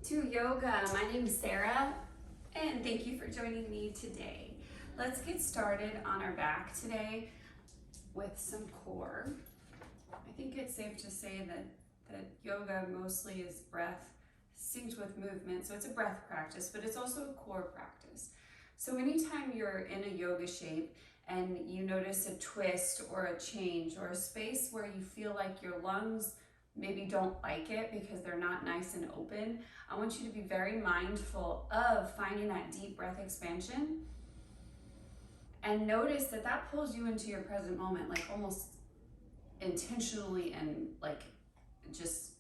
to yoga. My name is Sarah, and thank you for joining me today. Let's get started on our back today with some core. I think it's safe to say that yoga mostly is breath synced with movement, so it's a breath practice, but it's also a core practice. So anytime you're in a yoga shape and you notice a twist or a change or a space where you feel like your lungs maybe don't like it because they're not nice and open, I want you to be very mindful of finding that deep breath expansion and notice that that pulls you into your present moment, like almost intentionally and just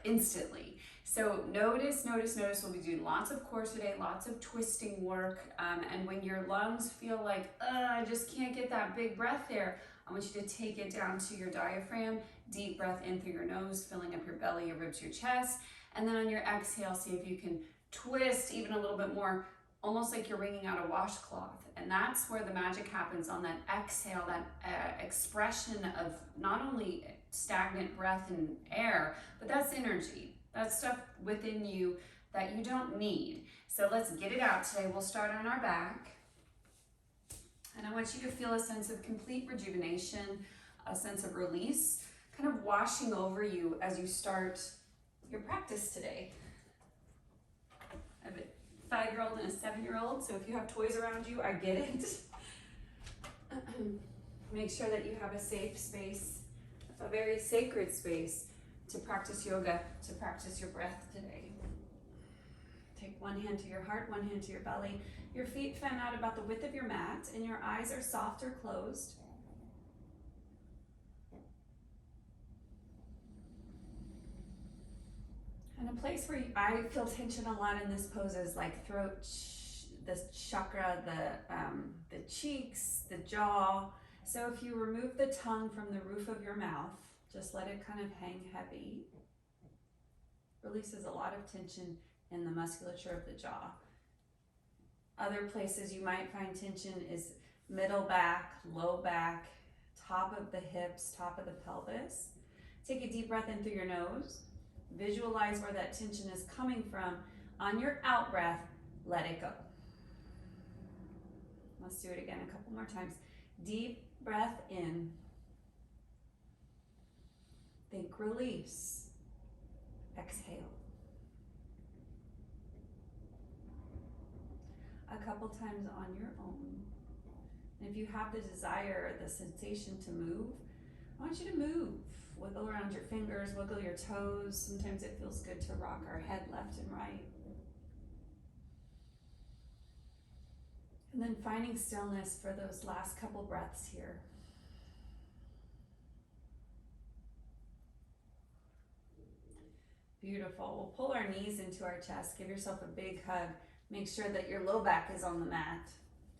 instantly. So notice. We'll be doing lots of core today, lots of twisting work. And when your lungs feel like, I just can't get that big breath there, I want you to take it down to your diaphragm, deep breath in through your nose, filling up your belly, your ribs, your chest. And then on your exhale, see if you can twist even a little bit more, almost like you're wringing out a washcloth. And that's where the magic happens on that exhale, that expression of not only stagnant breath and air, but that's energy. That's stuff within you that you don't need. So let's get it out today. We'll start on our back. And I want you to feel a sense of complete rejuvenation, a sense of release, kind of washing over you as you start your practice today. I have a 5-year-old and a 7-year-old, so if you have toys around you, I get it. Make sure that you have a safe space, a very sacred space to practice yoga, to practice your breath today. Take one hand to your heart, one hand to your belly. Your feet fan out about the width of your mat and your eyes are soft or closed. And a place where I feel tension a lot in this pose is like throat, the chakra, the cheeks, the jaw. So if you remove the tongue from the roof of your mouth, just let it kind of hang heavy. Releases a lot of tension in the musculature of the jaw. Other places you might find tension is middle back, low back, top of the hips, top of the pelvis. Take a deep breath in through your nose. Visualize where that tension is coming from. On your out breath, let it go. Let's do it again a couple more times. Deep breath in. Think release. Exhale. A couple times on your own. And if you have the desire, the sensation to move, I want you to move. Wiggle around your fingers, wiggle your toes. Sometimes it feels good to rock our head left and right. And then finding stillness for those last couple breaths here. Beautiful. We'll pull our knees into our chest. Give yourself a big hug. Make sure that your low back is on the mat.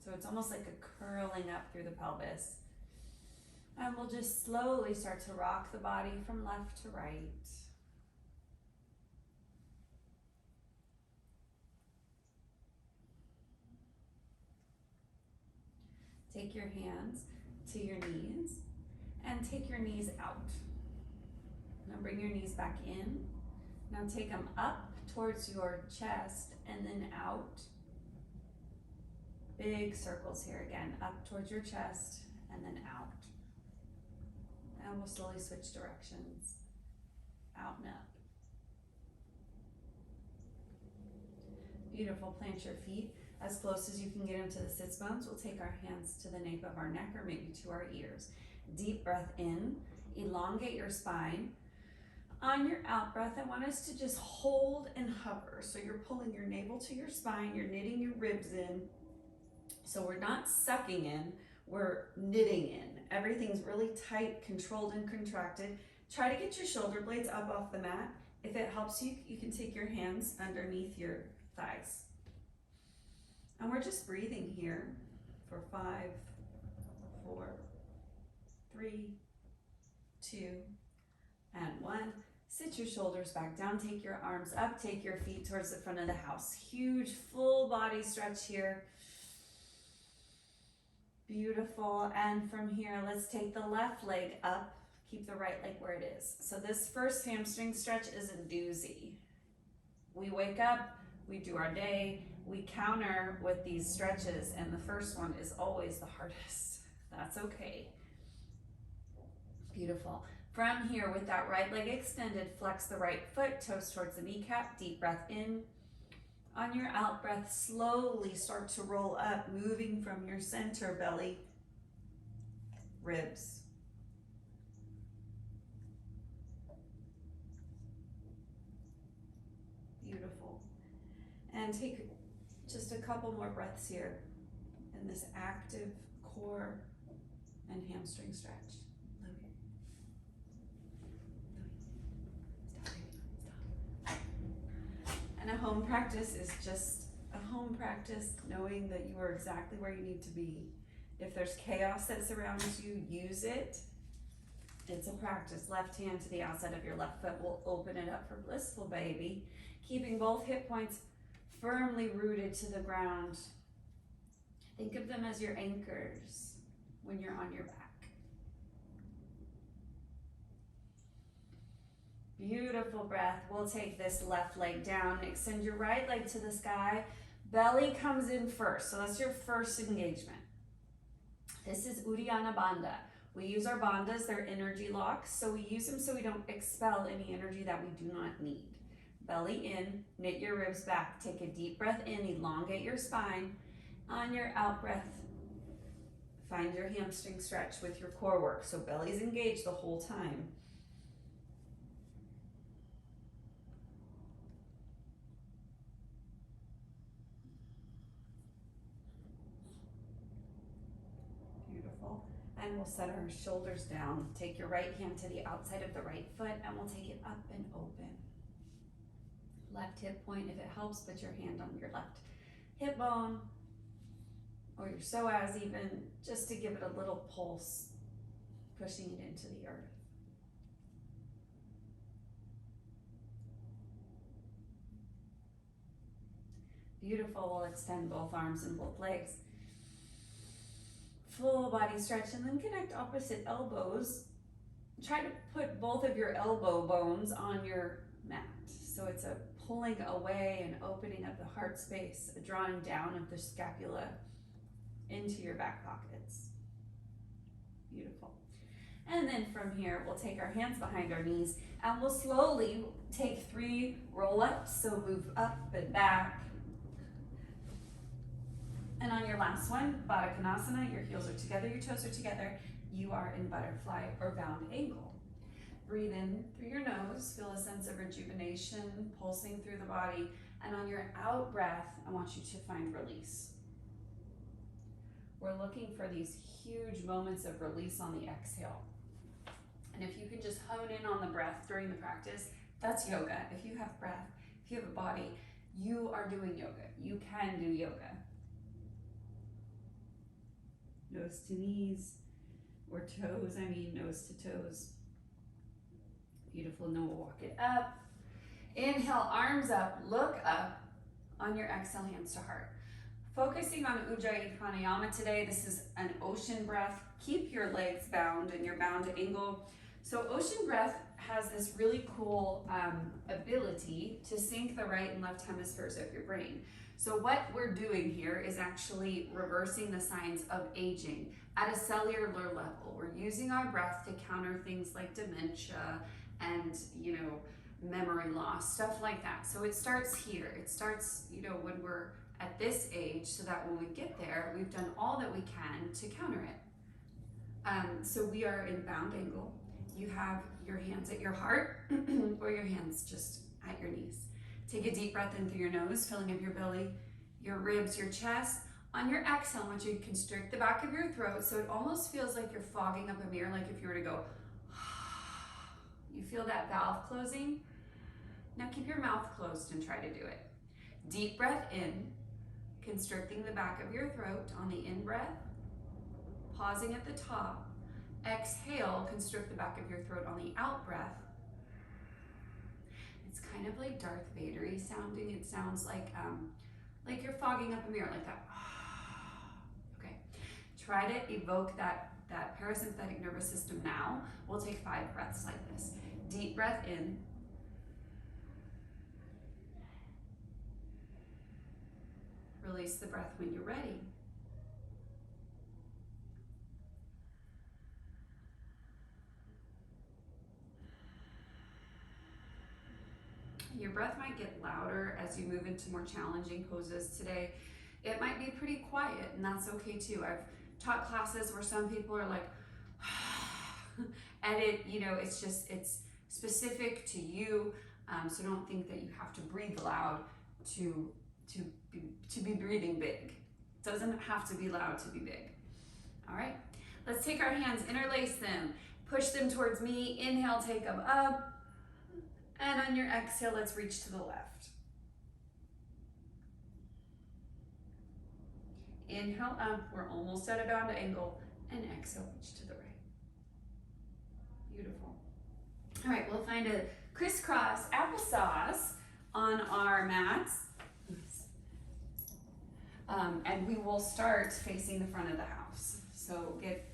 So it's almost like a curling up through the pelvis. And we'll just slowly start to rock the body from left to right. Take your hands to your knees and take your knees out. Now bring your knees back in. Now take them up towards your chest and then out. Big circles here again, up towards your chest and then out. And we'll slowly switch directions, out and up. Beautiful, plant your feet as close as you can get into the sits bones. We'll take our hands to the nape of our neck or maybe to our ears. Deep breath in, elongate your spine. On your out breath, I want us to just hold and hover. So you're pulling your navel to your spine, you're knitting your ribs in. So we're not sucking in, we're knitting in. Everything's really tight, controlled, and contracted. Try to get your shoulder blades up off the mat. If it helps you, you can take your hands underneath your thighs. And we're just breathing here for 5, 4, 3, 2, and 1. Sit your shoulders back down, take your arms up, take your feet towards the front of the house. Huge full body stretch here. Beautiful, and from here, let's take the left leg up, keep the right leg where it is. So this first hamstring stretch is a doozy. We wake up, we do our day, we counter with these stretches, and the first one is always the hardest. That's okay. Beautiful. From here, with that right leg extended, flex the right foot, toes towards the kneecap, deep breath in. On your out breath, slowly start to roll up, moving from your center, belly, ribs. Beautiful. And take just a couple more breaths here in this active core and hamstring stretch. And a home practice is just a home practice, knowing that you are exactly where you need to be. If there's chaos that surrounds you, use it. It's a practice. Left hand to the outside of your left foot will open it up for blissful baby, keeping both hip points firmly rooted to the ground. Think of them as your anchors when you're on your back. Beautiful breath. We'll take this left leg down, extend your right leg to the sky. Belly comes in first, so that's your first engagement. This is Uddiyana Bandha. We use our bandhas, they're energy locks, so we use them so we don't expel any energy that we do not need. Belly in, knit your ribs back, take a deep breath in, elongate your spine. On your out breath, find your hamstring stretch with your core work, so belly's engaged the whole time. And we'll set our shoulders down. Take your right hand to the outside of the right foot and we'll take it up and open. Left hip point if it helps, put your hand on your left hip bone or your psoas even, just to give it a little pulse, pushing it into the earth. Beautiful. We'll extend both arms and both legs. Full body stretch, and then connect opposite elbows. Try to put both of your elbow bones on your mat. So it's a pulling away and opening of the heart space, a drawing down of the scapula into your back pockets. Beautiful. And then from here, we'll take our hands behind our knees and we'll slowly take 3 roll-ups. So move up and back. And on your last one, Baddha Konasana, your heels are together, your toes are together. You are in butterfly or bound angle. Breathe in through your nose, feel a sense of rejuvenation pulsing through the body. And on your out breath, I want you to find release. We're looking for these huge moments of release on the exhale. And if you can just hone in on the breath during the practice, that's yoga. If you have breath, if you have a body, you are doing yoga. You can do yoga. Nose to knees, or toes, nose to toes. Beautiful. Now we'll walk it up. Inhale, arms up, look up. On your exhale, hands to heart. Focusing on Ujjayi Pranayama today. This is an ocean breath. Keep your legs bound in your bound angle. So ocean breath has this really cool ability to sync the right and left hemispheres of your brain. So what we're doing here is actually reversing the signs of aging at a cellular level. We're using our breath to counter things like dementia and, memory loss, stuff like that. So it starts here. It starts, when we're at this age, so that when we get there, we've done all that we can to counter it. So we are in bound angle. You have your hands at your heart or your hands just at your knees. Take a deep breath in through your nose, filling up your belly, your ribs, your chest. On your exhale, I want you to constrict the back of your throat so it almost feels like you're fogging up a mirror, like if you were to go, you feel that valve closing? Now keep your mouth closed and try to do it. Deep breath in, constricting the back of your throat on the in breath, pausing at the top. Exhale, constrict the back of your throat on the out breath. It's kind of like Darth Vader-y sounding. It sounds like you're fogging up a mirror, like that. Okay, try to evoke that parasympathetic nervous system now. We'll take 5 breaths like this. Deep breath in. release the breath when you're ready. Your breath might get louder as you move into more challenging poses today. It might be pretty quiet, and that's okay too. I've taught classes where some people are like, and it's specific to you. So don't think that you have to breathe loud to be breathing big. It doesn't have to be loud to be big. All right, let's take our hands, interlace them, push them towards me. Inhale, take them up. And on your exhale, let's reach to the left. Inhale up, we're almost at a bound angle, and exhale, reach to the right. Beautiful. All right, we'll find a crisscross applesauce on our mats. And we will start facing the front of the house. So get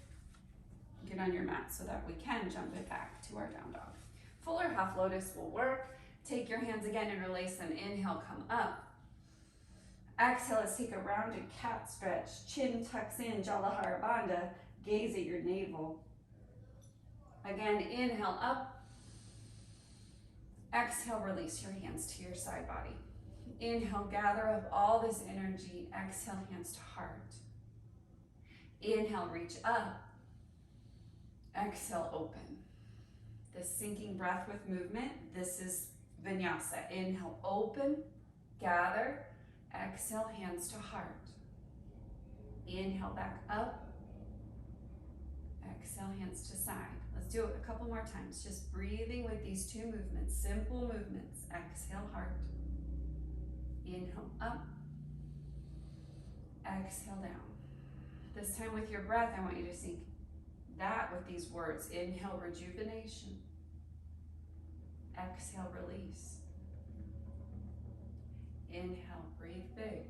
on your mat so that we can jump it back to our down dog. Full or half lotus will work. Take your hands again, interlace them. Inhale, come up. Exhale, let's take a rounded cat stretch. Chin tucks in, Jalahara Bandha. Gaze at your navel. Again, inhale up. Exhale, release your hands to your side body. Inhale, gather up all this energy. Exhale, hands to heart. Inhale, reach up. Exhale, open. This sinking breath with movement, this is vinyasa. Inhale, open, gather. Exhale, hands to heart. Inhale, back up. Exhale, hands to side. Let's do it a couple more times. Just breathing with these two movements, simple movements. Exhale, heart. Inhale, up. Exhale, down. This time with your breath, I want you to sync that with these words. Inhale, rejuvenation. Exhale, release. Inhale, breathe big.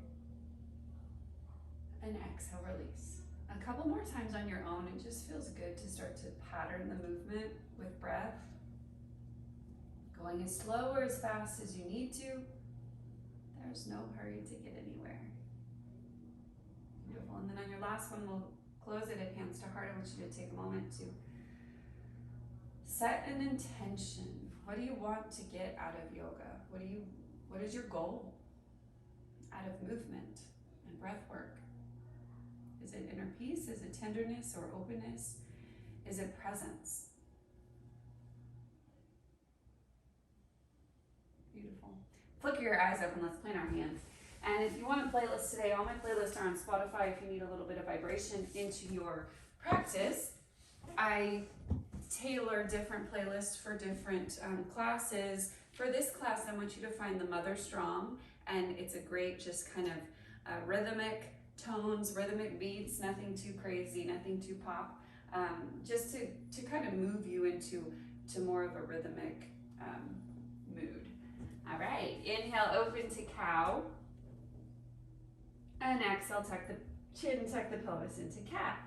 And exhale, release. A couple more times on your own. It just feels good to start to pattern the movement with breath. Going as slow or as fast as you need to. There's no hurry to get anywhere. Beautiful. And then on your last one, we'll close it at hands to heart. I want you to take a moment to set an intention. What do you want to get out of yoga? What is your goal out of movement and breath work? Is it inner peace? Is it tenderness or openness? Is it presence? Beautiful. Flicker your eyes open. Let's plant our hands. And if you want a playlist today, all my playlists are on Spotify if you need a little bit of vibration into your practice. I tailor different playlists for different classes. For this class, I want you to find the Mother Strong, and it's a great just kind of rhythmic tones, rhythmic beats, nothing too crazy, nothing too pop, just to kind of move you into more of a rhythmic mood. All right, inhale, open to cow. And exhale, tuck the chin, tuck the pelvis into cat.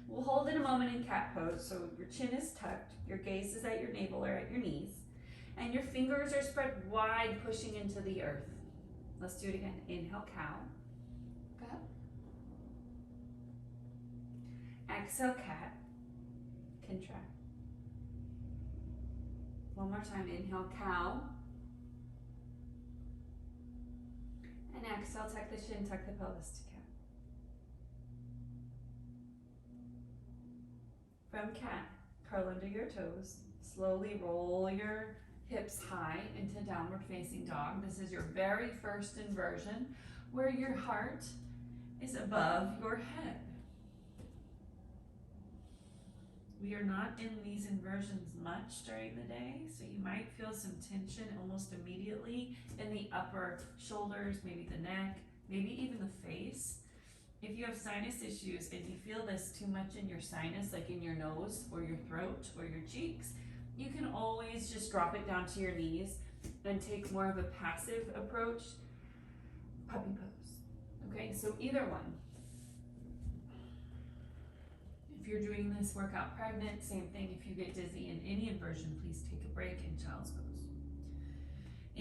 We'll hold it a moment in cat pose. So your chin is tucked, your gaze is at your navel or at your knees, and your fingers are spread wide, pushing into the earth. Let's do it again. Inhale, cow. Up. Exhale, cat. Contract. One more time. Inhale, cow. And exhale, tuck the chin, tuck the pelvis to cat. From cat, curl under your toes. Slowly roll your hips high into downward facing dog. This is your very first inversion where your heart is above your head. We are not in these inversions much during the day, so you might feel some tension almost immediately in the upper shoulders, maybe the neck, maybe even the face. If you have sinus issues and you feel this too much in your sinus, like in your nose or your throat or your cheeks, you can always just drop it down to your knees and take more of a passive approach, puppy pose. Okay, so either one. If you're doing this workout pregnant, same thing. If you get dizzy in any inversion, please take a break in child's pose.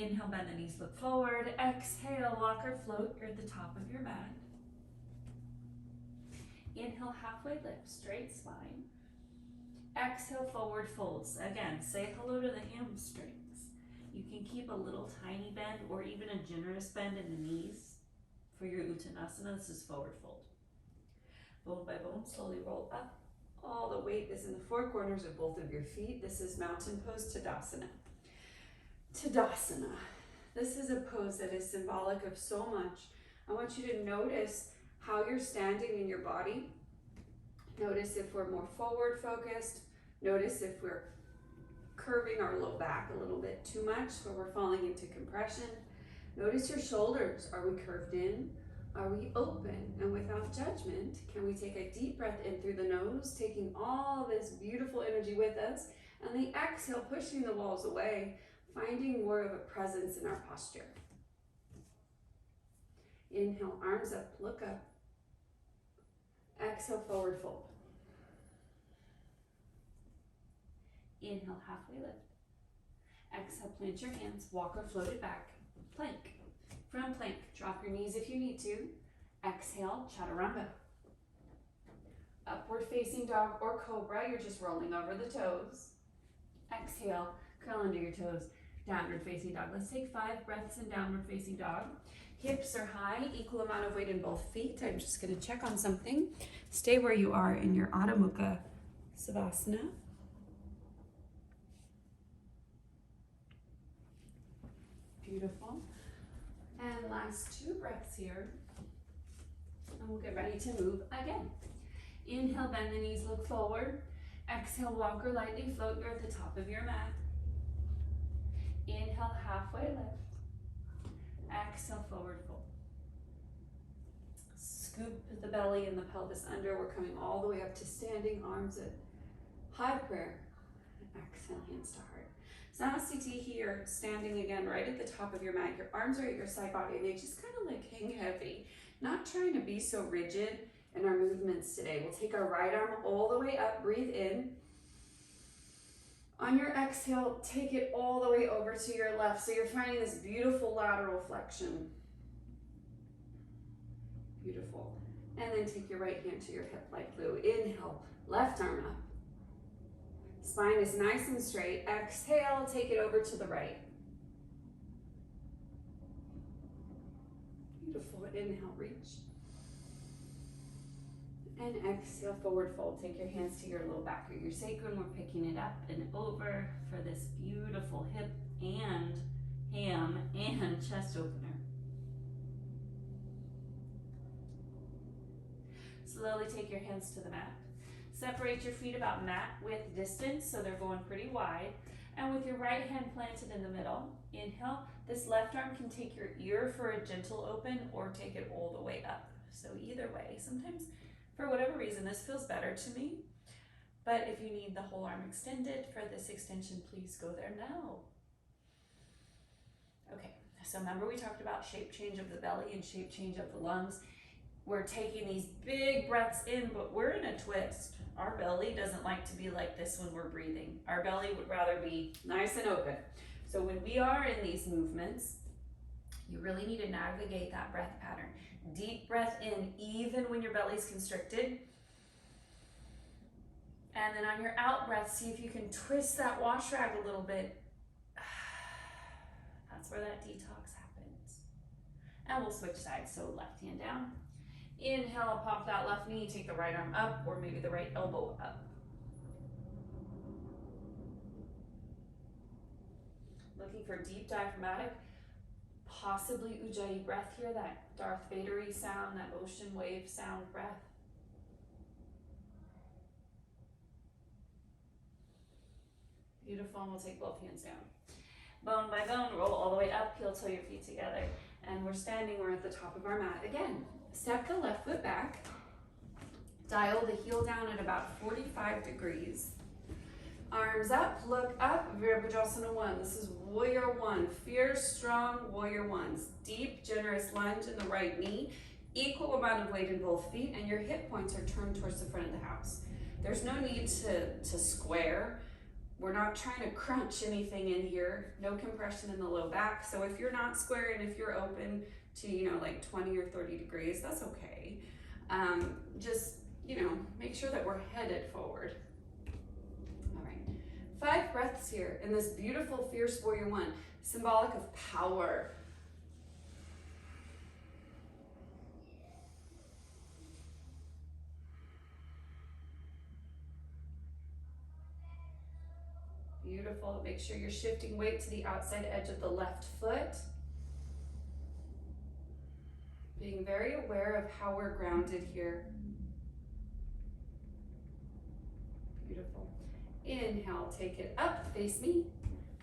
Inhale, bend the knees, look forward. Exhale, walk or float. You're at the top of your mat. Inhale, halfway lift, straight spine. Exhale, forward folds. Again, say hello to the hamstrings. You can keep a little tiny bend or even a generous bend in the knees for your Uttanasana. This is forward fold. Bone by bone, slowly roll up. All the weight is in the four corners of both of your feet. This is mountain pose, Tadasana. Tadasana. This is a pose that is symbolic of so much. I want you to notice how you're standing in your body. Notice if we're more forward focused. Notice if we're curving our low back a little bit too much, or we're falling into compression. Notice your shoulders. Are we curved in? Are we open? And without judgment, can we take a deep breath in through the nose, taking all this beautiful energy with us, and the exhale, pushing the walls away, finding more of a presence in our posture. Inhale, arms up, look up. Exhale, forward fold. Inhale, halfway lift. Exhale, plant your hands, walk or float it back. Plank. From plank, drop your knees if you need to. Exhale, chaturanga. Upward facing dog or cobra, you're just rolling over the toes. Exhale, curl under your toes. Downward facing dog. Let's take 5 breaths in downward facing dog. Hips are high, equal amount of weight in both feet. I'm just going to check on something. Stay where you are in your Adho Mukha Savasana. Beautiful. And last 2 breaths here. And we'll get ready to move again. Inhale, bend the knees, look forward. Exhale, walk or lightly float. You're at the top of your mat. Inhale, halfway lift. Exhale, forward fold. Scoop the belly and the pelvis under. We're coming all the way up to standing, arms at high prayer. Exhale, hands to heart. Samasthiti here, standing again right at the top of your mat. Your arms are at your side body and they just kind of like hang heavy. Not trying to be so rigid in our movements today. We'll take our right arm all the way up, breathe in. On your exhale, take it all the way over to your left. So you're finding this beautiful lateral flexion. Beautiful. And then take your right hand to your hip like glue. Inhale, left arm up. Spine is nice and straight. Exhale, take it over to the right. Beautiful. Inhale, reach. And exhale, forward fold. Take your hands to your low back or your sacrum. We're picking it up and over for this beautiful hip and ham and chest opener. Slowly take your hands to the mat. Separate your feet about mat width distance, so they're going pretty wide. And with your right hand planted in the middle, inhale. This left arm can take your ear for a gentle open or take it all the way up. So either way, sometimes for whatever reason, this feels better to me. But if you need the whole arm extended for this extension, please go there now. Okay, so remember we talked about shape change of the belly and shape change of the lungs. We're taking these big breaths in, but we're in a twist. Our belly doesn't like to be like this when we're breathing. Our belly would rather be nice and open. So when we are in these movements, you really need to navigate that breath pattern. Deep breath in, even when your belly's constricted. And then on your out breath, see if you can twist that wash rag a little bit. That's where that detox happens. And we'll switch sides, so left hand down. Inhale, pop that left knee, take the right arm up, or maybe the right elbow up. Looking for deep diaphragmatic, possibly Ujjayi breath here, that Darth Vader-y sound, that ocean wave sound breath. Beautiful, and we'll take both hands down. Bone by bone, roll all the way up, heel toe your feet together. And we're standing, we're at the top of our mat. Again, step the left foot back, dial the heel down at about 45 degrees. Arms up, look up, Virabhadrasana 1. This is Warrior 1, fierce, strong Warrior 1s. Deep, generous lunge in the right knee, equal amount of weight in both feet, and your hip points are turned towards the front of the house. There's no need to square. We're not trying to crunch anything in here. No compression in the low back. So if you're not square and if you're open to, you know, like 20 or 30 degrees, that's okay. Just, you know, make sure that we're headed forward. All right, 5 breaths here in this beautiful fierce warrior one, symbolic of power. Beautiful. Make sure you're shifting weight to the outside edge of the left foot. Being very aware of how we're grounded here. Beautiful. Inhale, take it up, face me.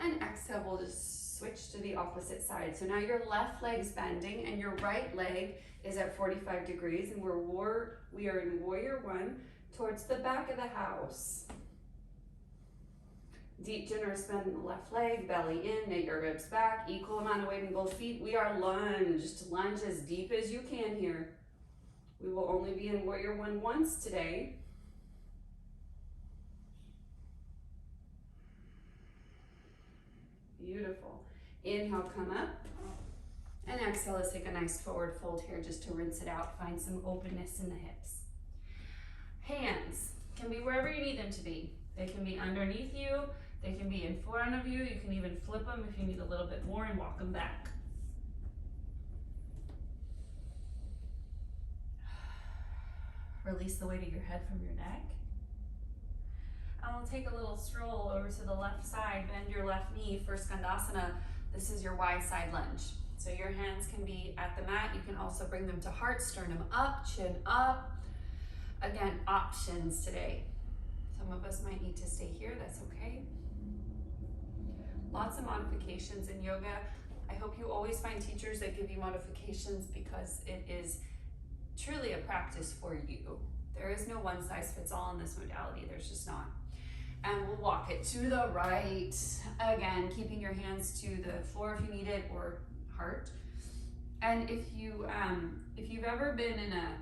And exhale, we'll just switch to the opposite side. So now your left leg's bending and your right leg is at 45 degrees, and we are in warrior one towards the back of the house. Deep generous bend in the left leg, belly in, knit your ribs back, equal amount of weight in both feet. We are lunged. Lunge as deep as you can here. We will only be in warrior one once today. Beautiful. Inhale, come up. And exhale, let's take a nice forward fold here just to rinse it out. Find some openness in the hips. Hands can be wherever you need them to be. They can be underneath you. They can be in front of you. You can even flip them if you need a little bit more and walk them back. Release the weight of your head from your neck. I'll take a little stroll over to the left side, bend your left knee for Skandasana. This is your wide side lunge. So your hands can be at the mat. You can also bring them to heart, sternum up, chin up. Again, options today. Some of us might need to stay here, that's okay. Lots of modifications in yoga. I hope you always find teachers that give you modifications because it is truly a practice for you. There is no one size fits all in this modality, there's just not. And we'll walk it to the right. Again, keeping your hands to the floor if you need it, or heart. And if you've ever been in a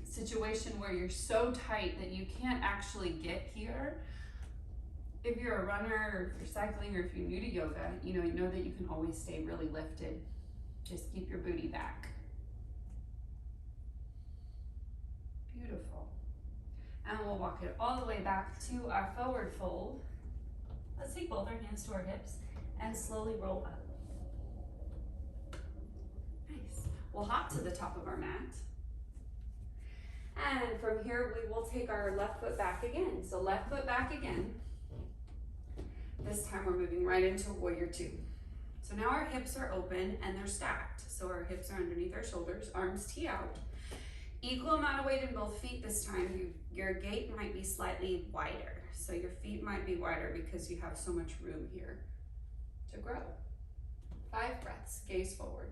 situation where you're so tight that you can't actually get here, if you're a runner or if you're cycling or if you're new to yoga, you know that you can always stay really lifted. Just keep your booty back. Beautiful. And we'll walk it all the way back to our forward fold. Let's take both our hands to our hips and slowly roll up. Nice. We'll hop to the top of our mat. And from here, we will take our left foot back again. So left foot back again. This time we're moving right into warrior two. So now our hips are open and they're stacked. So our hips are underneath our shoulders, arms tee out. Equal amount of weight in both feet this time. Your gait might be slightly wider. So your feet might be wider because you have so much room here to grow. 5 breaths, gaze forward.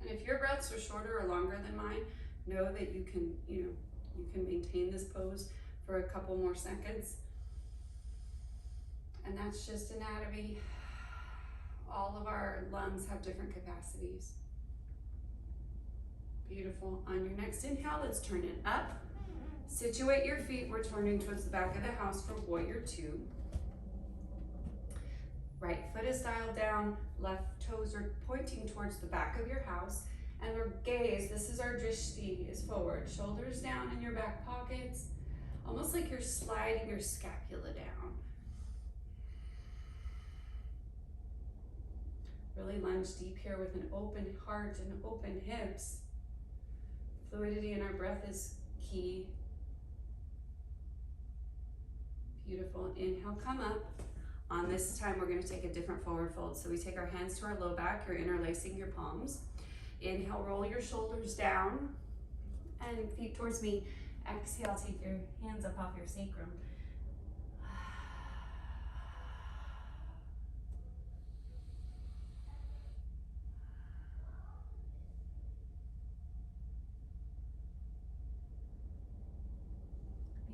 And if your breaths are shorter or longer than mine, know that you can maintain this pose for a couple more seconds. And that's just anatomy. All of our lungs have different capacities. Beautiful. On your next inhale, let's turn it up. Situate your feet. We're turning towards the back of the house for warrior two. Right foot is dialed down, left toes are pointing towards the back of your house, and our gaze, this is our drishti, is forward. Shoulders down in your back pockets, almost like you're sliding your scapula down. Really lunge deep here with an open heart and open hips. Fluidity in our breath is key. Beautiful. Inhale, come up. On this time, we're going to take a different forward fold. So we take our hands to our low back. You're interlacing your palms. Inhale, roll your shoulders down and feet towards me. Exhale, take your hands up off your sacrum.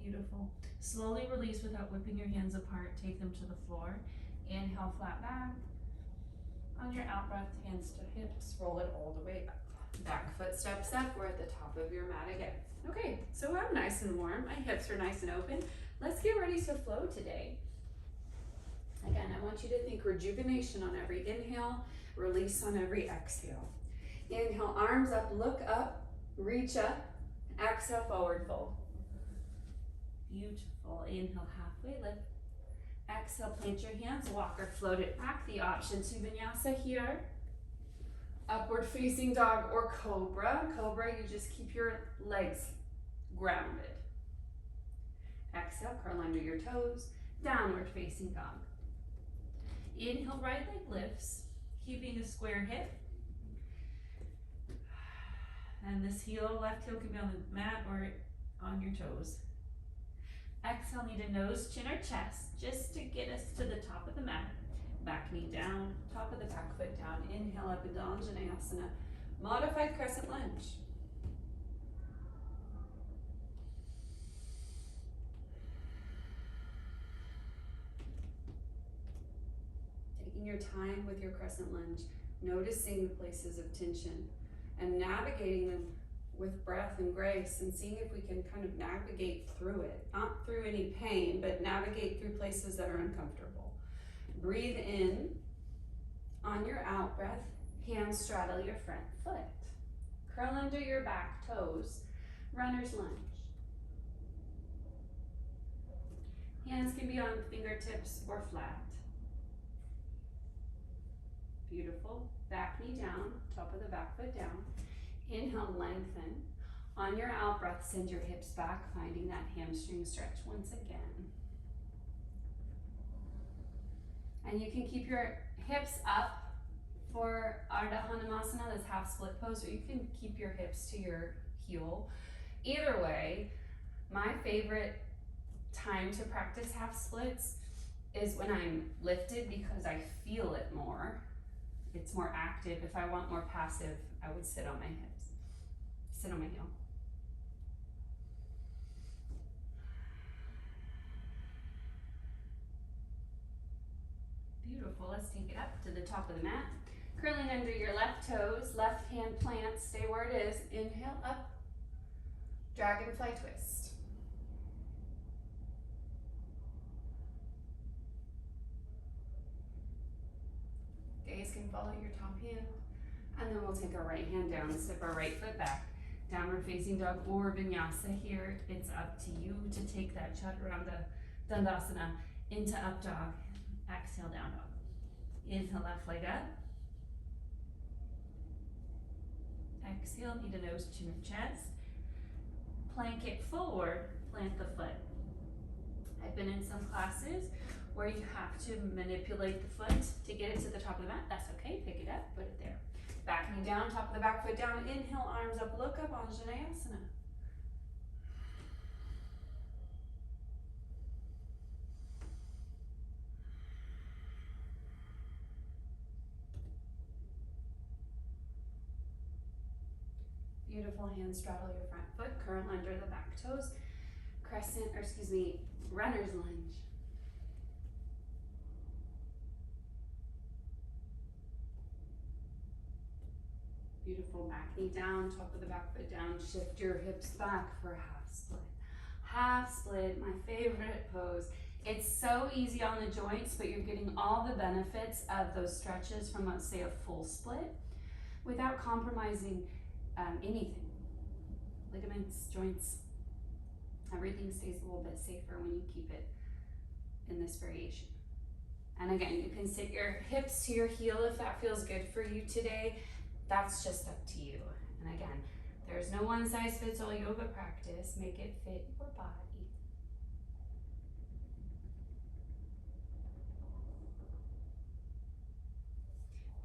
Beautiful. Slowly release without whipping your hands apart. Take them to the floor. Inhale, flat back. On your out breath, hands to hips, roll it all the way up. Back foot steps up, we're at the top of your mat again. Okay, so I'm nice and warm, my hips are nice and open. Let's get ready to flow today. Again, I want you to think rejuvenation on every inhale, release on every exhale. Inhale, arms up, look up, reach up, exhale, forward fold. Beautiful, inhale, halfway lift. Exhale, plant your hands, walk or float it back. The option to vinyasa here. Upward facing dog or cobra. Cobra, you just keep your legs grounded. Exhale, curl under your toes, downward facing dog. Inhale, right leg lifts, keeping a square hip. And this heel, left heel can be on the mat or on your toes. Exhale, need a nose, chin, or chest, just to get us to the top of the mat. Back knee down, top of the back foot down. Inhale up into Anjaneyasana. Modified crescent lunge. Taking your time with your crescent lunge, noticing the places of tension and navigating them with breath and grace, and seeing if we can kind of navigate through it. Not through any pain, but navigate through places that are uncomfortable. Breathe in. On your out breath, hands straddle your front foot. Curl under your back toes, runner's lunge. Hands can be on fingertips or flat. Beautiful. Back knee down, top of the back foot down. Inhale, lengthen. On your out breath, send your hips back, finding that hamstring stretch once again. And you can keep your hips up for Ardha Hanumasana, this half split pose, or you can keep your hips to your heel. Either way, my favorite time to practice half splits is when I'm lifted, because I feel it more. It's more active. If I want more passive, I would sit on my hips, sit on my heel. Beautiful, let's take it up to the top of the mat. Curling under your left toes, left hand plant, stay where it is. Inhale up, dragonfly twist. Gaze can follow your top hand. And then we'll take our right hand down, step our right foot back. Downward facing dog or vinyasa here. It's up to you to take that chaturanga dandasana into up dog. Exhale, down dog. Inhale, left leg up. Exhale, need a nose, chin, or chest. Plank it forward, plant the foot. I've been in some classes where you have to manipulate the foot to get it to the top of the mat. That's okay, pick it up, put it there. Back knee down, top of the back foot down. Inhale, arms up, look up, Anjaneyasana. Beautiful, hands straddle your front foot, curl under the back toes. Runner's lunge. Beautiful, back knee down, top of the back foot down. Shift your hips back for half split. Half split, my favorite pose. It's so easy on the joints, but you're getting all the benefits of those stretches from, let's say, a full split without compromising anything. Ligaments, joints, everything stays a little bit safer when you keep it in this variation. And again, you can sit your hips to your heel if that feels good for you today. That's just up to you. And again, there's no one size fits all yoga practice. Make it fit your body.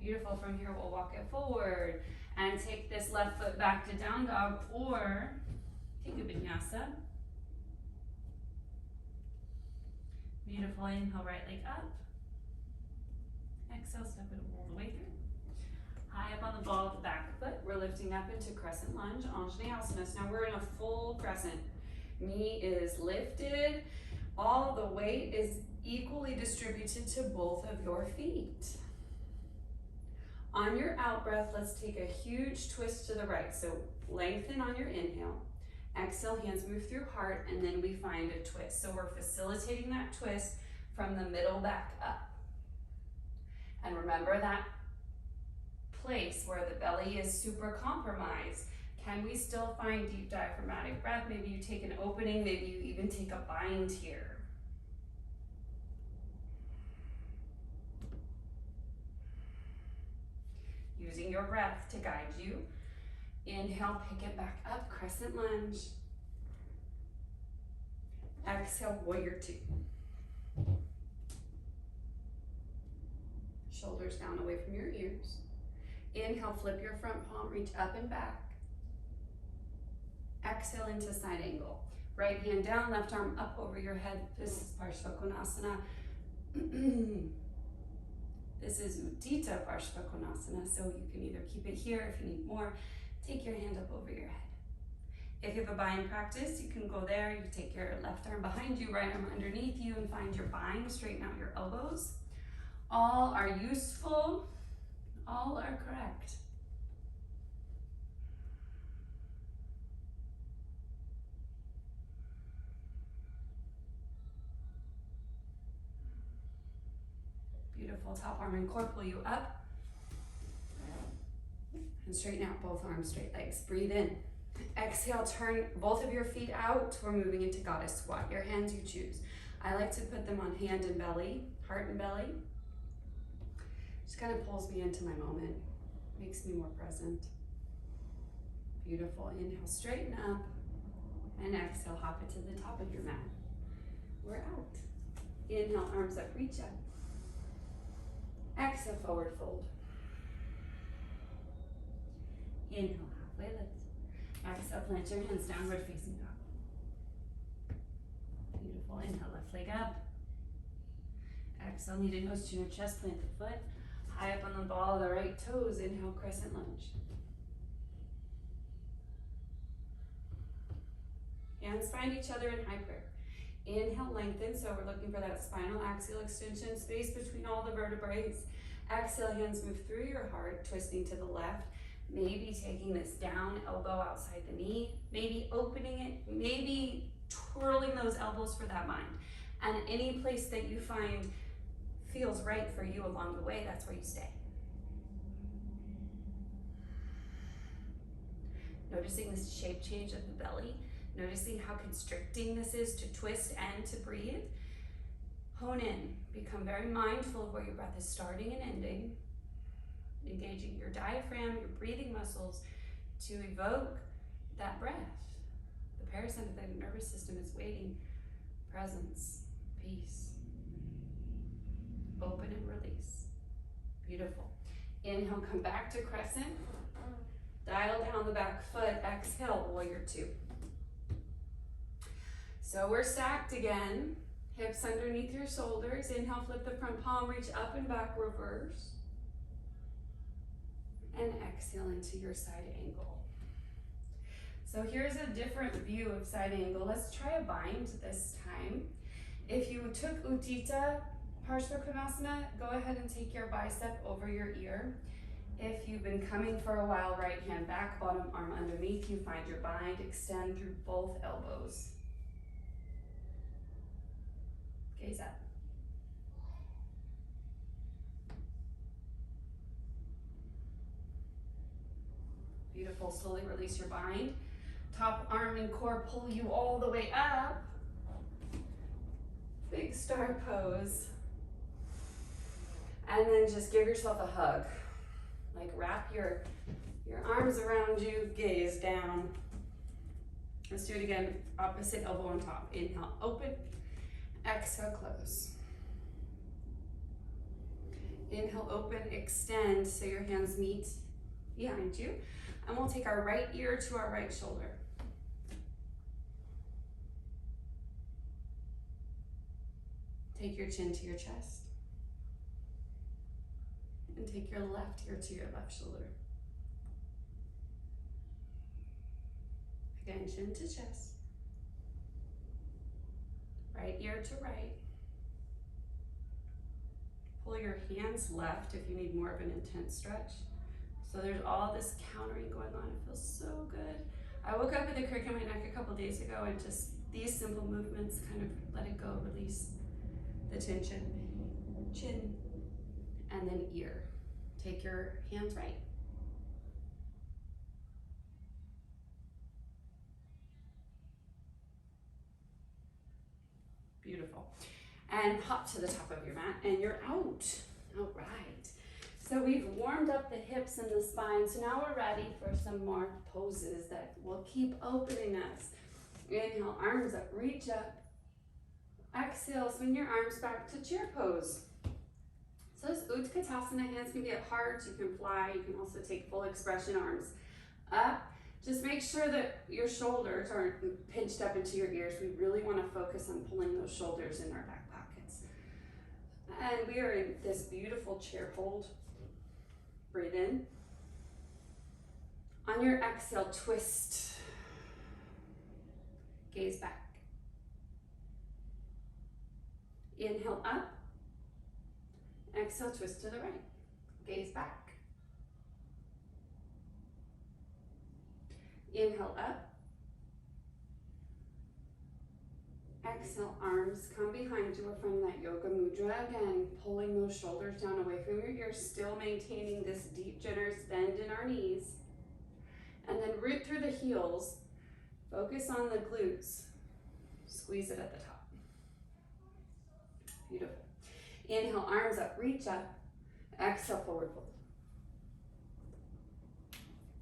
Beautiful. From here, we'll walk it forward and take this left foot back to down dog or take a vinyasa. Beautiful. Inhale, right leg up. Exhale, step it all the way through. High up on the ball of the back foot, we're lifting up into crescent lunge, Anjaneyasana. So now we're in a full crescent. Knee is lifted. All the weight is equally distributed to both of your feet. On your out breath, let's take a huge twist to the right. So lengthen on your inhale. Exhale, hands move through heart, and then we find a twist. So we're facilitating that twist from the middle back up. And remember that place where the belly is super compromised. Can we still find deep diaphragmatic breath? Maybe you take an opening, maybe you even take a bind here. Using your breath to guide you. Inhale, pick it back up, crescent lunge. Exhale, warrior two. Shoulders down away from your ears. Inhale, flip your front palm, reach up and back. Exhale into side angle. Right hand down, left arm up over your head. This is Parshvakonasana. This is Utthita Parshvakonasana, so you can either keep it here if you need more. Take your hand up over your head. If you have a bind practice, you can go there. You take your left arm behind you, right arm underneath you, and find your bind. Straighten out your elbows. All are useful. All are correct. Beautiful. Top arm and core pull you up. And straighten out both arms, straight legs. Breathe in. Exhale, turn both of your feet out. We're moving into goddess squat. Your hands you choose. I like to put them on hand and belly, heart and belly. Just kind of pulls me into my moment, makes me more present. Beautiful. Inhale, straighten up, and exhale, hop it to the top of your mat. We're out. Inhale, arms up, reach up. Exhale, forward fold. Inhale, halfway lift. Exhale, plant your hands, downward facing dog. Beautiful. Inhale, left leg up. Exhale, knee to nose to your chest, plant the foot. High up on the ball of the right toes. Inhale, crescent lunge. Hands find each other in high prayer. Inhale, lengthen, so we're looking for that spinal axial extension, space between all the vertebrae. Exhale, hands move through your heart, twisting to the left. Maybe taking this down, elbow outside the knee. Maybe opening it, maybe twirling those elbows for that bind. And any place that you find feels right for you along the way, that's where you stay. Noticing this shape change of the belly. Noticing how constricting this is to twist and to breathe. Hone in. Become very mindful of where your breath is starting and ending. Engaging your diaphragm, your breathing muscles to evoke that breath. The parasympathetic nervous system is waiting. Presence, peace. Open and release. Beautiful. Inhale, come back to crescent. Dial down the back foot. Exhale, warrior two. So we're stacked again. Hips underneath your shoulders. Inhale, flip the front palm, reach up and back, reverse. And exhale into your side angle. So here's a different view of side angle. Let's try a bind this time. If you took Utthita Parshvakonasana, go ahead and take your bicep over your ear. If you've been coming for a while, right hand back, bottom arm underneath you, find your bind, extend through both elbows. Gaze up. Beautiful, slowly release your bind. Top arm and core pull you all the way up. Big star pose. And then just give yourself a hug. Like wrap your arms around you, gaze down. Let's do it again, opposite elbow on top. Inhale, open. Exhale, close. Inhale, open, extend so your hands meet behind you. And we'll take our right ear to our right shoulder. Take your chin to your chest. And take your left ear to your left shoulder. Again, chin to chest. Right ear to right. Pull your hands left if you need more of an intense stretch. So there's all this countering going on. It feels so good. I woke up with a crick in my neck a couple days ago, and just these simple movements kind of let it go, release the tension. Chin, and then ear. Take your hands right. Beautiful. And hop to the top of your mat, and you're out. All right. So we've warmed up the hips and the spine, so now we're ready for some more poses that will keep opening us. Inhale, arms up, reach up. Exhale, swing your arms back to chair pose. So this Utkatasana, hands can be at heart, you can fly, you can also take full expression arms up. Just make sure that your shoulders aren't pinched up into your ears. We really want to focus on pulling those shoulders in our back pockets. And we are in this beautiful chair hold. Breathe in. On your exhale, twist. Gaze back. Inhale up. Exhale, twist to the right. Gaze back. Inhale up. Exhale, arms come behind you. We're from that yoga mudra again, pulling those shoulders down away from your ears, still maintaining this deep, generous bend in our knees. And then root through the heels. Focus on the glutes. Squeeze it at the top. Beautiful. Inhale, arms up, reach up. Exhale, forward fold.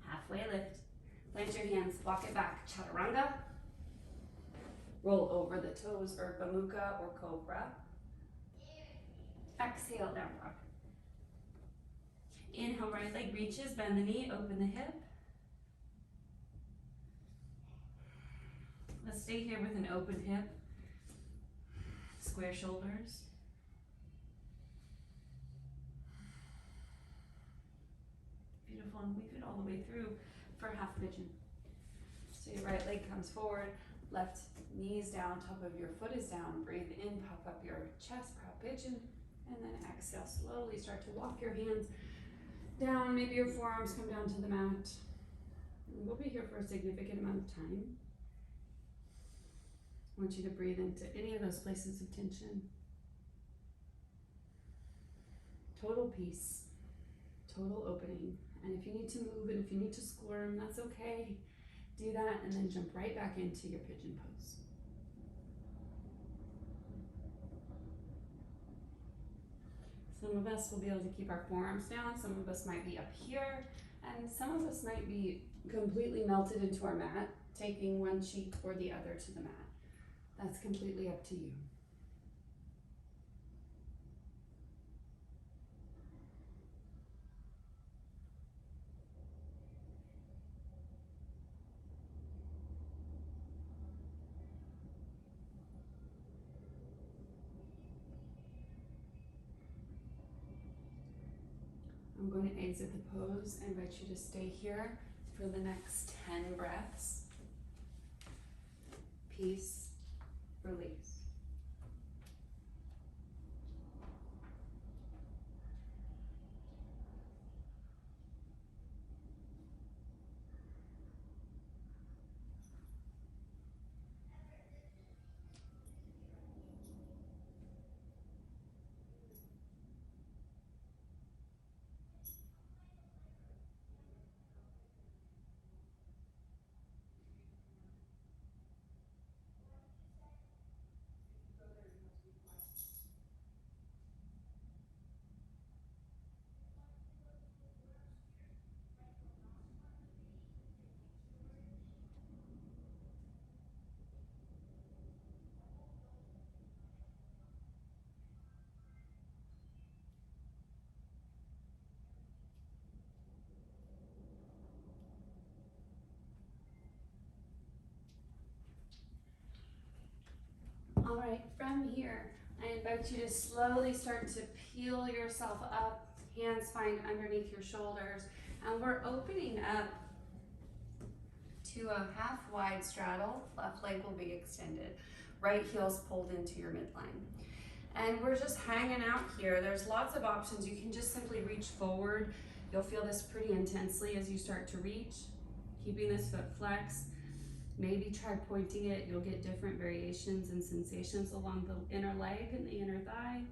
Halfway lift. Plant your hands, walk it back. Chaturanga. Roll over the toes, Urdhva Mukha or Cobra. Exhale, down dog. Inhale, right leg reaches, bend the knee, open the hip. Let's stay here with an open hip. Square shoulders. Beautiful, and weave it all the way through for half pigeon. So your right leg comes forward, left knees down, top of your foot is down. Breathe in, pop up your chest, proud pigeon, and then exhale. Slowly start to walk your hands down. Maybe your forearms come down to the mat. And we'll be here for a significant amount of time. I want you to breathe into any of those places of tension. Total peace, total opening. And if you need to move and if you need to squirm, that's okay. Do that and then jump right back into your pigeon pose. Some of us will be able to keep our forearms down. Some of us might be up here. And some of us might be completely melted into our mat, taking one cheek or the other to the mat. That's completely up to you. I'm going to exit the pose. I invite you to stay here for the next 10 breaths. Peace, release. All right, from here, I invite you to slowly start to peel yourself up, hands find underneath your shoulders, and we're opening up to a half wide straddle. Left leg will be extended. Right heel's pulled into your midline. And we're just hanging out here. There's lots of options. You can just simply reach forward. You'll feel this pretty intensely as you start to reach, keeping this foot flexed. Maybe try pointing it. You'll get different variations and sensations along the inner leg and the inner thigh.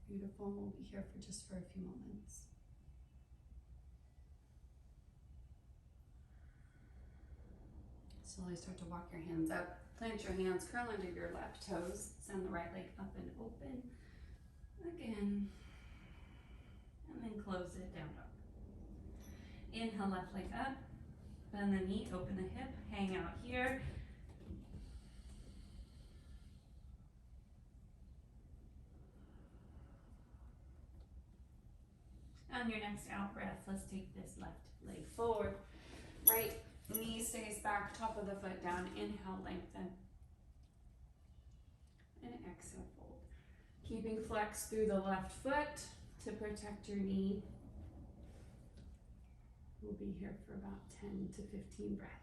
Beautiful. We'll be here for just a few moments. Slowly start to walk your hands up. Plant your hands, curl under your left toes. Send the right leg up and open. Again. And then close it down. Inhale, left leg up. Bend the knee, open the hip, hang out here. On your next out breath, let's take this left leg forward. Right knee stays back, top of the foot down. Inhale, lengthen. And exhale, fold. Keeping flex through the left foot to protect your knee. We'll be here for about 10 to 15 breaths.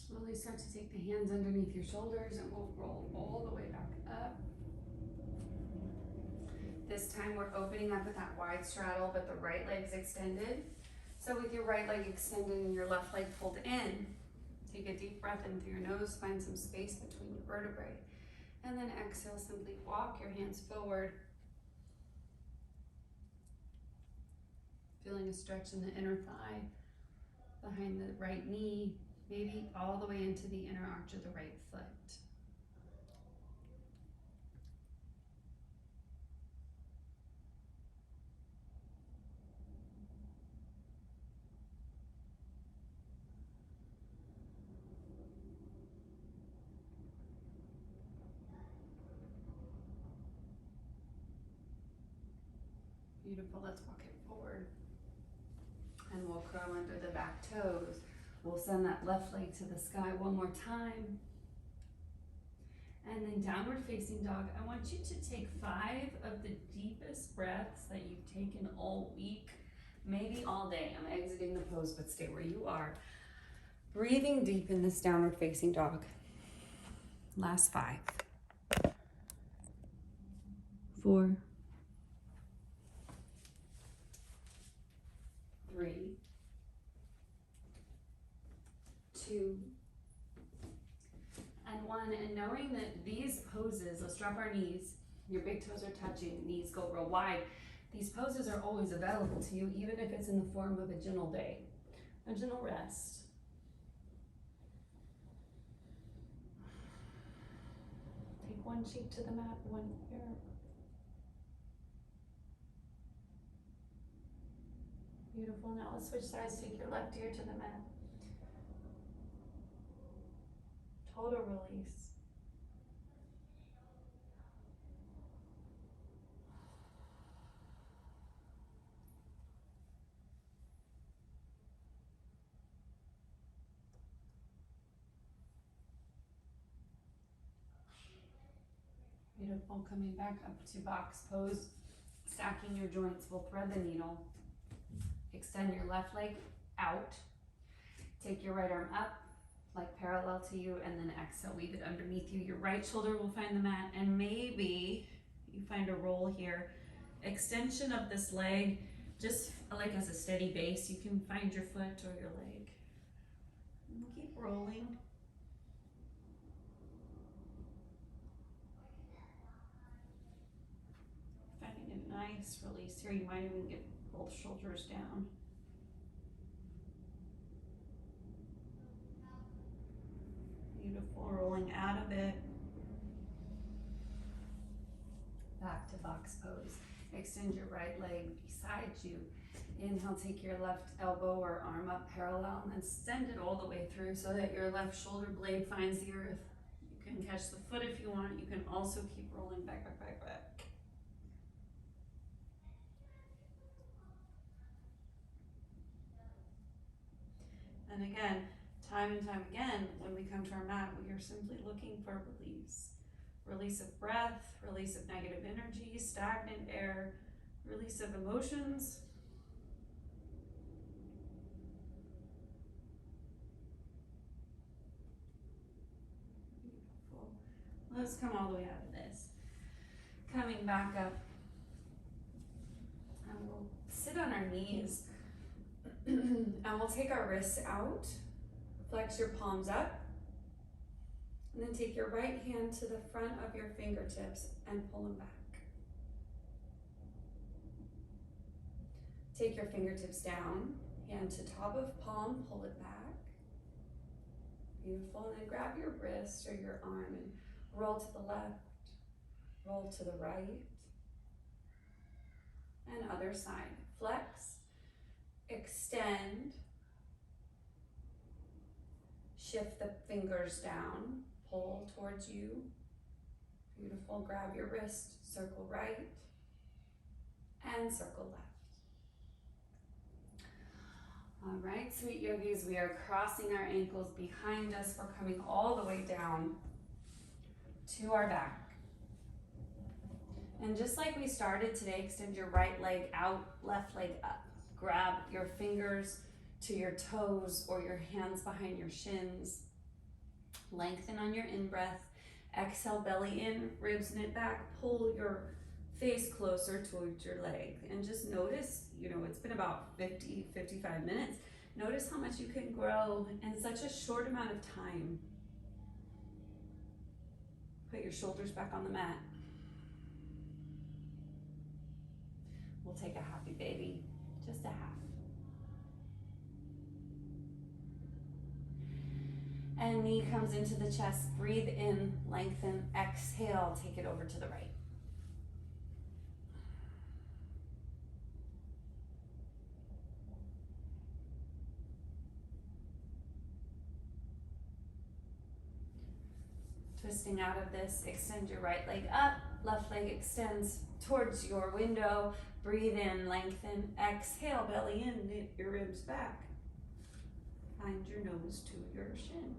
Slowly start to take the hands underneath your shoulders and we'll roll all the way back up. This time we're opening up with that wide straddle, but the right leg's extended. So with your right leg extended and your left leg pulled in, take a deep breath in through your nose, find some space between your vertebrae. And then exhale, simply walk your hands forward. Feeling a stretch in the inner thigh, behind the right knee, maybe all the way into the inner arch of the right foot. Beautiful, let's walk it forward. And we'll curl under the back toes. We'll send that left leg to the sky one more time. And then downward facing dog. I want you to take 5 of the deepest breaths that you've taken all week, maybe all day. I'm exiting the pose, but stay where you are. Breathing deep in this downward facing dog. Last 5. 4. 3. 2. And 1. And knowing that these poses, let's drop our knees, your big toes are touching, knees go real wide. These poses are always available to you, even if it's in the form of a gentle day, a gentle rest. Take one cheek to the mat, one ear. Beautiful. Now let's switch sides. Take your left ear to the mat. Total release. Beautiful. Coming back up to box pose. Stacking your joints. We'll thread the needle. Extend your left leg out. Take your right arm up, like parallel to you, and then exhale, weave it underneath you. Your right shoulder will find the mat, and maybe you find a roll here. Extension of this leg, just like as a steady base. You can find your foot or your leg. And we'll keep rolling. Finding a nice release here. You might even get both shoulders down. Beautiful, rolling out of it. Back to box pose. Extend your right leg beside you. Inhale, take your left elbow or arm up parallel and then extend it all the way through so that your left shoulder blade finds the earth. You can catch the foot if you want. You can also keep rolling back, back, back, back. And again, time and time again, when we come to our mat, we are simply looking for release. Release of breath, release of negative energy, stagnant air, release of emotions. Beautiful. Let's come all the way out of this. Coming back up. And we'll sit on our knees. And we'll take our wrists out. Flex your palms up. And then take your right hand to the front of your fingertips and pull them back. Take your fingertips down, hand to top of palm, pull it back. Beautiful, and then grab your wrist or your arm and roll to the left, roll to the right, and other side. Flex, extend, shift the fingers down, pull towards you. Beautiful, grab your wrist, circle right, and circle left. All right, sweet yogis, we are crossing our ankles behind us. We're coming all the way down to our back. And just like we started today, extend your right leg out, left leg up. Grab your fingers to your toes or your hands behind your shins. Lengthen on your in-breath. Exhale, belly in, ribs knit back. Pull your face closer towards your leg. And just notice, it's been about 50, 55 minutes. Notice how much you can grow in such a short amount of time. Put your shoulders back on the mat. We'll take a happy baby, just a half. And knee comes into the chest, breathe in, lengthen, exhale, take it over to the right. Twisting out of this, extend your right leg up, left leg extends towards your window. Breathe in, lengthen, exhale, belly in, knit your ribs back. Find your nose to your shin.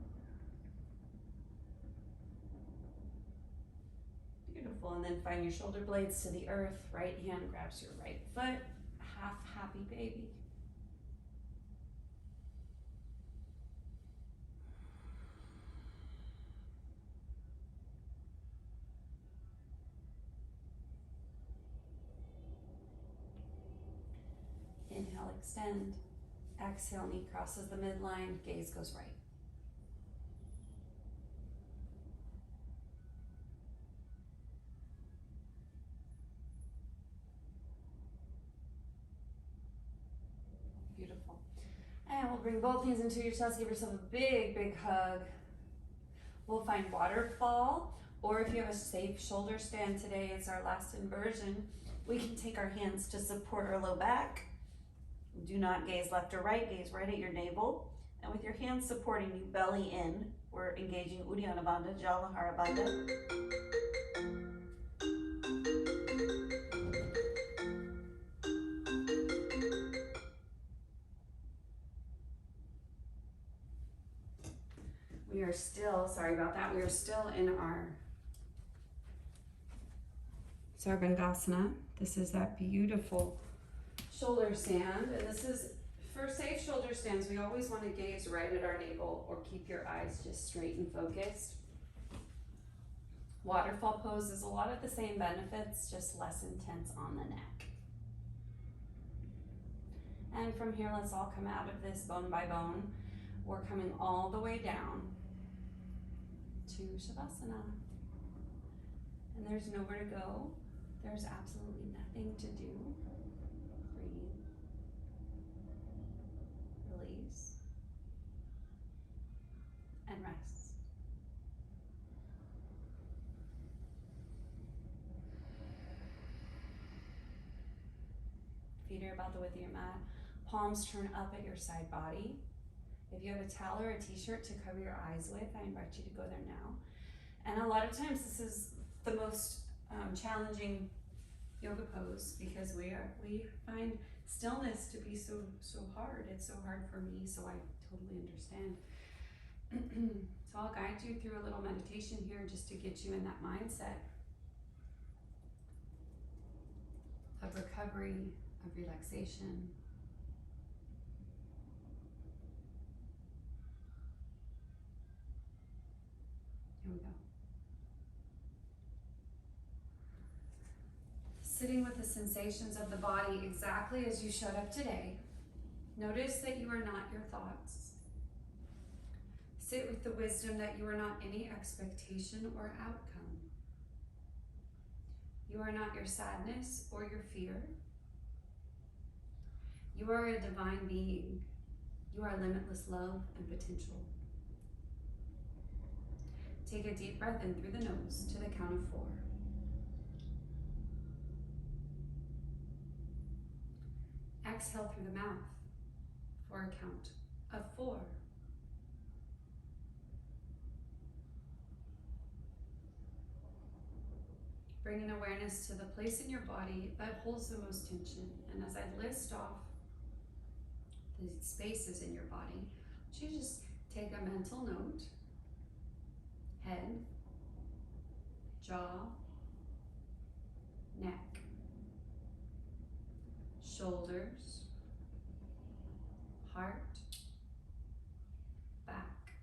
Beautiful, and then find your shoulder blades to the earth. Right hand grabs your right foot, half happy baby. Inhale, extend. Exhale, knee crosses the midline, gaze goes right. Beautiful. And we'll bring both knees into your chest, give yourself a big, big hug. We'll find waterfall, or if you have a safe shoulder stand today, it's our last inversion. We can take our hands to support our low back. Do not gaze left or right, gaze right at your navel. And with your hands supporting you, belly in, we're engaging Uddiyana Bandha, Jalavahara Bandha. We are still, sorry about that, we are still in our Sarvangasana. This is that beautiful shoulder stand, and this is, for safe shoulder stands, we always want to gaze right at our navel or keep your eyes just straight and focused. Waterfall pose is a lot of the same benefits, just less intense on the neck. And from here, let's all come out of this bone by bone. We're coming all the way down to Shavasana. And there's nowhere to go. There's absolutely nothing to do. Breathe. Release. And rest. Feet are about the width of your mat. Palms turn up at your side body. If you have a towel or a t-shirt to cover your eyes with, I invite you to go there now. And a lot of times this is the most challenging yoga pose because we find stillness to be so hard. It's so hard for me, so I totally understand. So I'll guide you through a little meditation here just to get you in that mindset of recovery, of relaxation. Here we go. Sitting with the sensations of the body exactly as you showed up today. Notice that you are not your thoughts. Sit with the wisdom that you are not any expectation or outcome. You are not your sadness or your fear. You are a divine being. You are limitless love and potential. Take a deep breath in through the nose to the count of 4. Exhale through the mouth for a count of 4. Bring an awareness to the place in your body that holds the most tension. And as I list off the spaces in your body, you just take a mental note. Head, jaw, neck, shoulders, heart, back,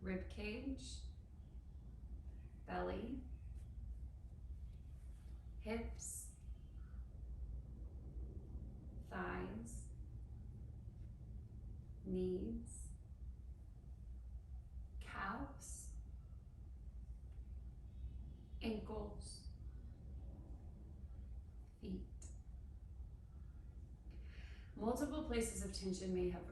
rib cage, belly, hips, thighs, knees, calves, ankles, feet. Multiple places of tension may have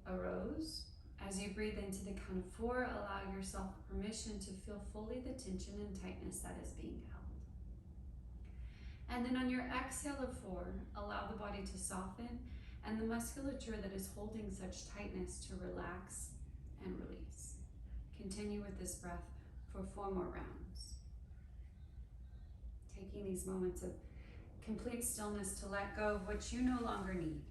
arose. As you breathe into the count of 4, allow yourself permission to feel fully the tension and tightness that is being held. And then on your exhale of 4, allow the body to soften and the musculature that is holding such tightness to relax and release. Continue with this breath for 4 more rounds. Taking these moments of complete stillness to let go of what you no longer need.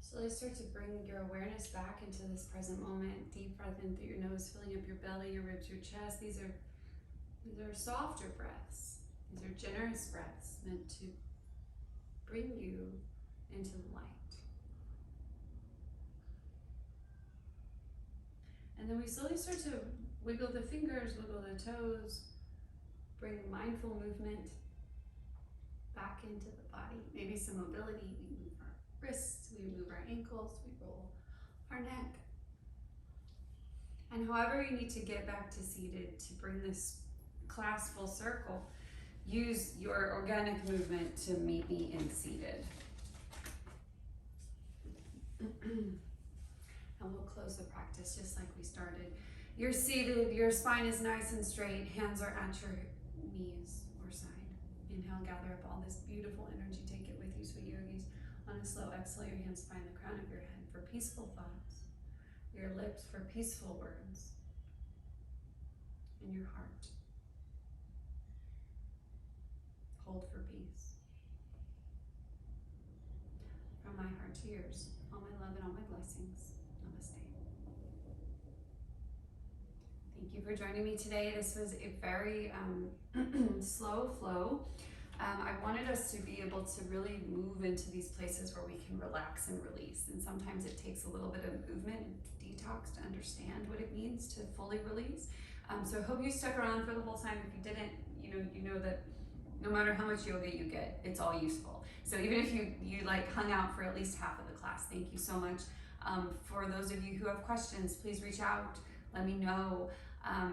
Slowly start to bring your awareness back into this present moment. Deep breath in through your nose, filling up your belly, your ribs, your chest. These are softer breaths. These are generous breaths meant to bring you into the light. And then we slowly start to wiggle the fingers, wiggle the toes, bring mindful movement back into the body. Maybe some mobility. We move our wrists, we move our ankles, we roll our neck. And however you need to get back to seated to bring this class full circle, use your organic movement to meet me in seated. And we'll close the practice just like we started. You're seated, your spine is nice and straight, hands are at your knees or side. Inhale, gather up all this beautiful energy, take it with you, sweet yogis. On a slow exhale, your hands find the crown of your head for peaceful thoughts, your lips for peaceful words, and your heart. Hold for peace. From my heart to yours, all my love and all my blessings. Namaste. Thank you for joining me today. This was a very slow flow. I wanted us to be able to really move into these places where we can relax and release. And sometimes it takes a little bit of movement and detox to understand what it means to fully release. So I hope you stuck around for the whole time. If you didn't, you know that no matter how much yoga you get, it's all useful. So even if you like hung out for at least half of the class, thank you so much. For those of you who have questions, please reach out, let me know.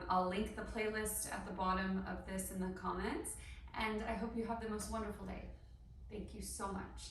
I'll link the playlist at the bottom of this in the comments, and I hope you have the most wonderful day. Thank you so much.